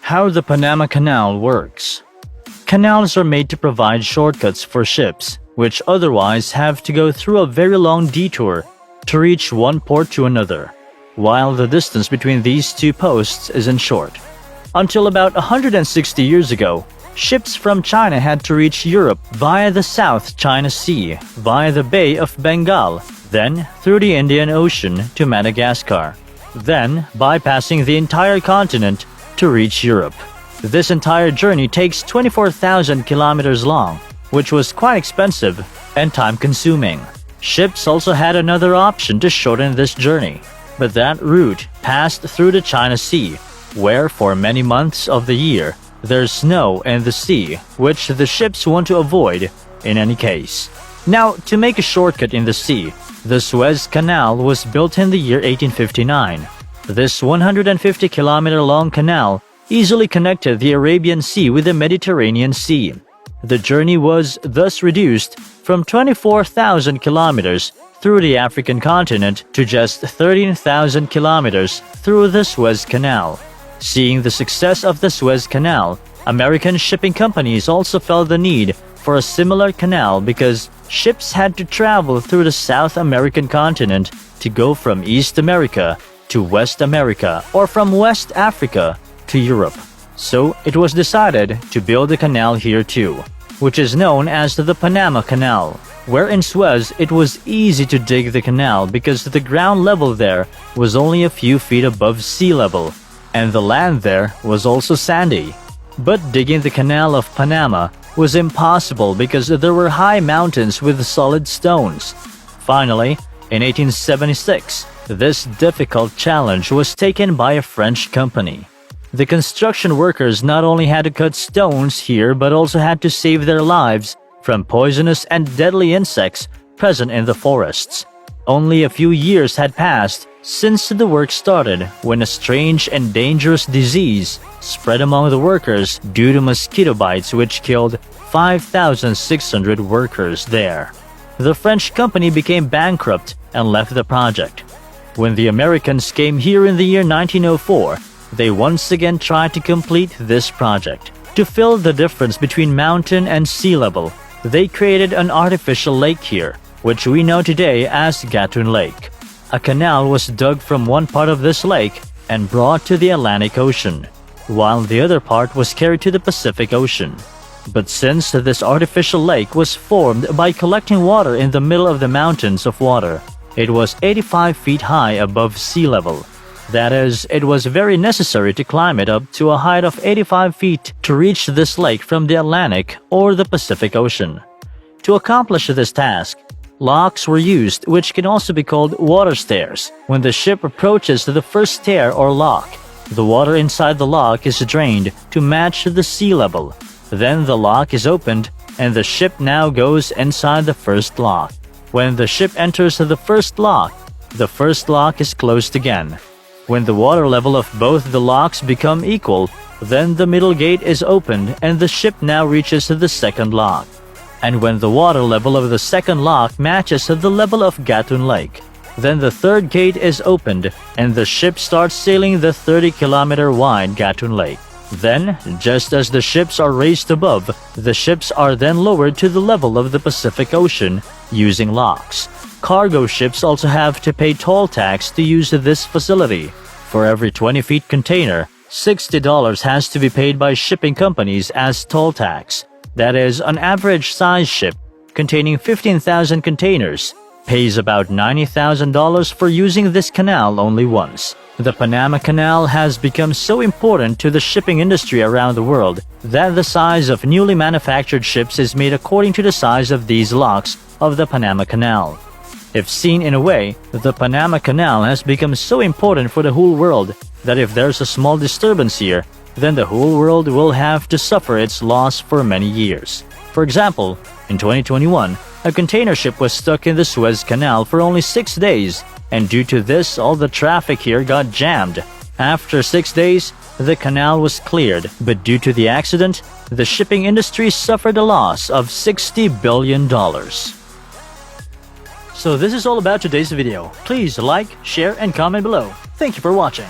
How the Panama Canal works. Canals are made to provide shortcuts for ships, which otherwise have to go through a very long detour to reach one port to another, while the distance between these two posts isn't short. Until about 160 years ago, ships from China had to reach Europe via the South China Sea, via the Bay of Bengal, then through the Indian Ocean to Madagascar, then bypassing the entire continent to reach Europe. This entire journey takes 24,000 kilometers long, which was quite expensive and time-consuming. Ships also had another option to shorten this journey, but that route passed through the China Sea, where for many months of the year, there's snow in the sea, which the ships want to avoid in any case. Now, to make a shortcut in the sea, the Suez Canal was built in the year 1859. This 150-kilometer-long canal easily connected the Arabian Sea with the Mediterranean Sea. The journey was thus reduced from 24,000 kilometers through the African continent to just 13,000 kilometers through the Suez Canal. Seeing the success of the Suez Canal, American shipping companies also felt the need for a similar canal because ships had to travel through the South American continent to go from East America to West America or from West Africa to Europe. So it was decided to build a canal here too, which is known as the Panama Canal, where in Suez it was easy to dig the canal because the ground level there was only a few feet above sea level, and the land there was also sandy. But digging the Canal of Panama was impossible because there were high mountains with solid stones. Finally, in 1876, this difficult challenge was taken by a French company. The construction workers not only had to cut stones here but also had to save their lives from poisonous and deadly insects present in the forests. Only a few years had passed since the work started when a strange and dangerous disease spread among the workers due to mosquito bites which killed 5,600 workers there. The French company became bankrupt and left the project. When the Americans came here in the year 1904, they once again tried to complete this project. To fill the difference between mountain and sea level, they created an artificial lake here, which we know today as Gatun Lake. A canal was dug from one part of this lake and brought to the Atlantic Ocean, while the other part was carried to the Pacific Ocean. But since this artificial lake was formed by collecting water in the middle of the mountains of water, it was 85 feet high above sea level. That is, it was very necessary to climb it up to a height of 85 feet to reach this lake from the Atlantic or the Pacific Ocean. To accomplish this task, locks were used, which can also be called water stairs. When the ship approaches the first stair or lock, the water inside the lock is drained to match the sea level. Then the lock is opened and the ship now goes inside the first lock. When the ship enters the first lock is closed again. When the water level of both the locks become equal, then the middle gate is opened and the ship now reaches the second lock. And when the water level of the second lock matches the level of Gatun Lake, then the third gate is opened and the ship starts sailing the 30-kilometer wide Gatun Lake. Then, just as the ships are raised above, the ships are then lowered to the level of the Pacific Ocean using locks. Cargo ships also have to pay toll tax to use this facility. For every 20-feet container, $60 has to be paid by shipping companies as toll tax. That is, an average size ship containing 15,000 containers pays about $90,000 for using this canal only once. The Panama Canal has become so important to the shipping industry around the world that the size of newly manufactured ships is made according to the size of these locks of the Panama Canal. If seen in a way, the Panama Canal has become so important for the whole world that if there's a small disturbance here, then the whole world will have to suffer its loss for many years. For example, in 2021, a container ship was stuck in the Suez Canal for only 6 days, and due to this, all the traffic here got jammed. After 6 days, the canal was cleared, but due to the accident, the shipping industry suffered a loss of $60 billion. So this is all about today's video. Please like, share, and comment below. Thank you for watching.